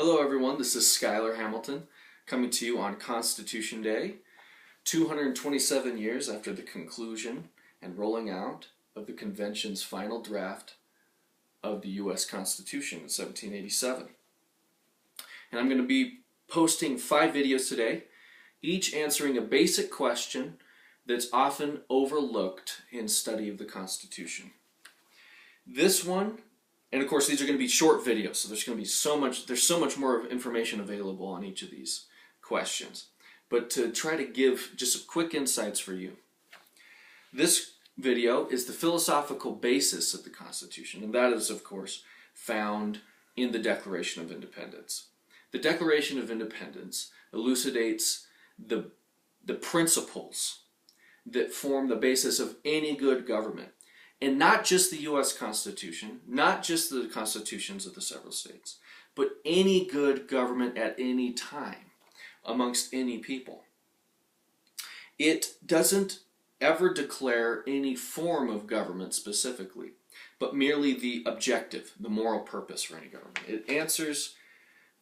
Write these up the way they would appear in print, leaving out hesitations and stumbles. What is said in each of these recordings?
Hello everyone, this is Skylar Hamilton coming to you on Constitution Day, 227 years after the conclusion and rolling out of the Convention's final draft of the U.S. Constitution in 1787. And I'm going to be posting 5 videos today, each answering a basic question that's often overlooked in study of the Constitution. This one, and of course these are going to be short videos, so there's so much more information available on each of these questions. But to try to give just quick insights for you, this video is the philosophical basis of the Constitution, and that is of course found in the Declaration of Independence. The Declaration of Independence elucidates the principles that form the basis of any good government. And not just the U.S. Constitution, not just the constitutions of the several states, but any good government at any time amongst any people. It doesn't ever declare any form of government specifically, but merely the objective, the moral purpose for any government. It answers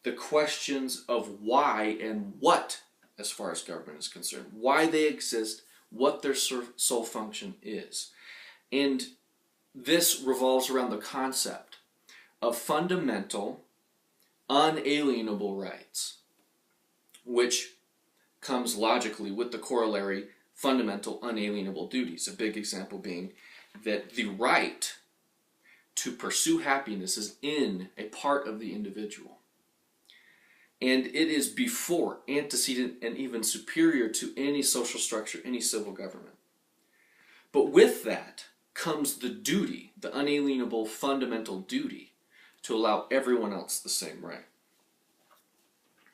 the questions of why and what, as far as government is concerned, why they exist, what their sole function is. And this revolves around the concept of fundamental, unalienable rights, which comes logically with the corollary fundamental, unalienable duties. A big example being that the right to pursue happiness is in a part of the individual. And it is before, antecedent, and even superior to any social structure, any civil government. But with that comes the duty, the unalienable fundamental duty, to allow everyone else the same right.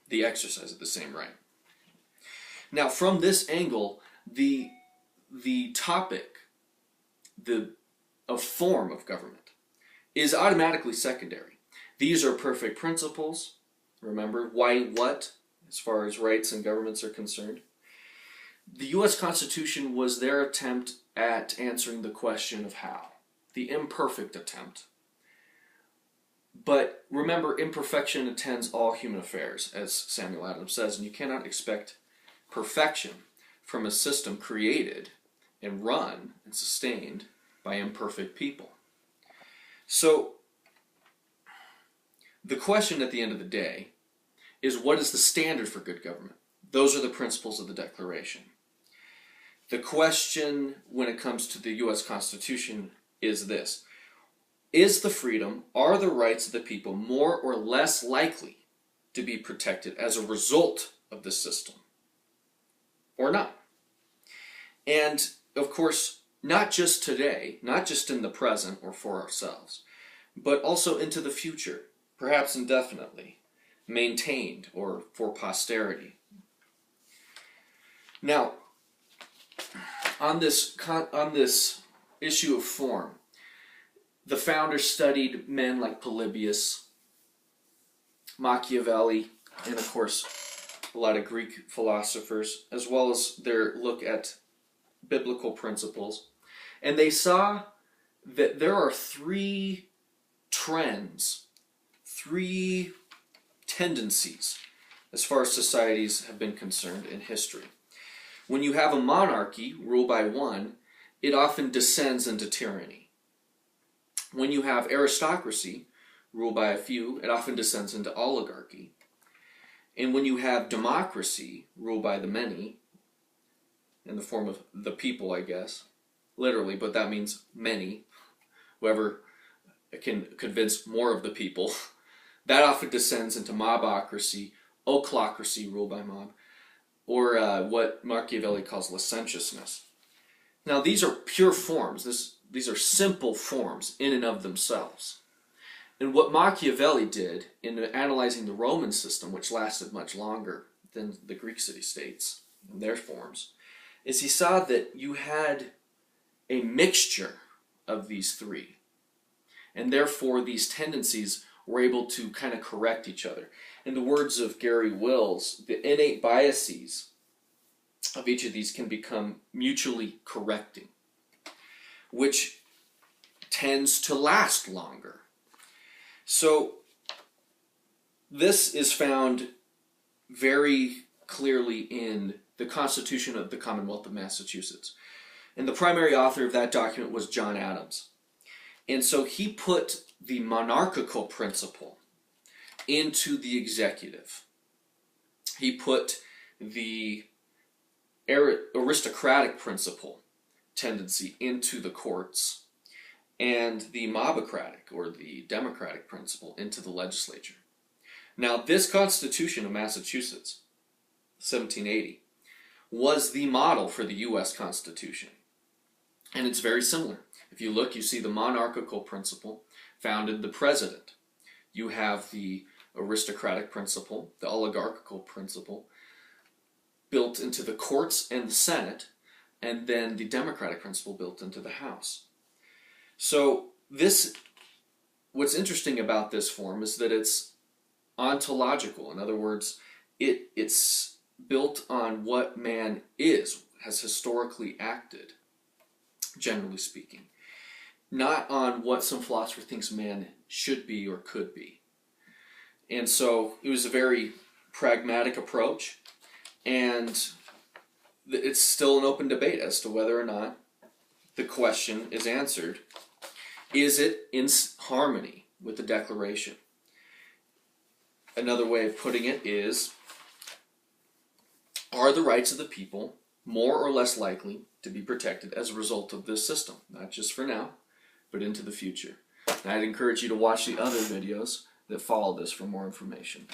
The exercise of the same right. Now, from this angle, the topic of form of government is automatically secondary. These are perfect principles. Remember, why, what, as far as rights and governments are concerned. The U.S. Constitution was their attempt at answering the question of how. The imperfect attempt. But remember, imperfection attends all human affairs, as Samuel Adams says, and you cannot expect perfection from a system created and run and sustained by imperfect people. So, the question at the end of the day is, what is the standard for good government? Those are the principles of the Declaration. The question when it comes to the U.S. Constitution is this: is the freedom, are the rights of the people more or less likely to be protected as a result of this system, or not? And, of course, not just today, not just in the present or for ourselves, but also into the future, perhaps indefinitely, maintained or for posterity. Now, on this issue of form, the founders studied men like Polybius, Machiavelli, and of course a lot of Greek philosophers, as well as their look at biblical principles. And they saw that there are 3 trends, 3 tendencies as far as societies have been concerned in history. When you have a monarchy ruled by one, it often descends into tyranny. When you have aristocracy ruled by a few, it often descends into oligarchy. And when you have democracy ruled by the many, in the form of the people, I guess, literally, but that means many, whoever can convince more of the people, that often descends into mobocracy, ochlocracy ruled by mob, or what Machiavelli calls licentiousness. Now, these are pure forms. These are simple forms in and of themselves. And what Machiavelli did in analyzing the Roman system, which lasted much longer than the Greek city-states and their forms, is he saw that you had a mixture of these 3. And therefore, these tendencies were able to kind of correct each other. In the words of Gary Wills, the innate biases of each of these can become mutually correcting, which tends to last longer. So this is found very clearly in the Constitution of the Commonwealth of Massachusetts. And the primary author of that document was John Adams. And so he put the monarchical principle into the executive. He put the aristocratic principle tendency into the courts, and the mobocratic or the democratic principle into the legislature. Now, this Constitution of Massachusetts, 1780, was the model for the U.S. Constitution. And it's very similar. If you look, you see the monarchical principle founded the president. You have the aristocratic principle, the oligarchical principle, built into the courts and the Senate, and then the democratic principle built into the House. So what's interesting about this form is that it's ontological. In other words, it's built on what man has historically acted, generally speaking, not on what some philosopher thinks man should be or could be. And so it was a very pragmatic approach, and it's still an open debate as to whether or not the question is answered. Is it in harmony with the Declaration? Another way of putting it is, are the rights of the people more or less likely to be protected as a result of this system? Not just for now, but into the future. And I'd encourage you to watch the other videos that follow this for more information.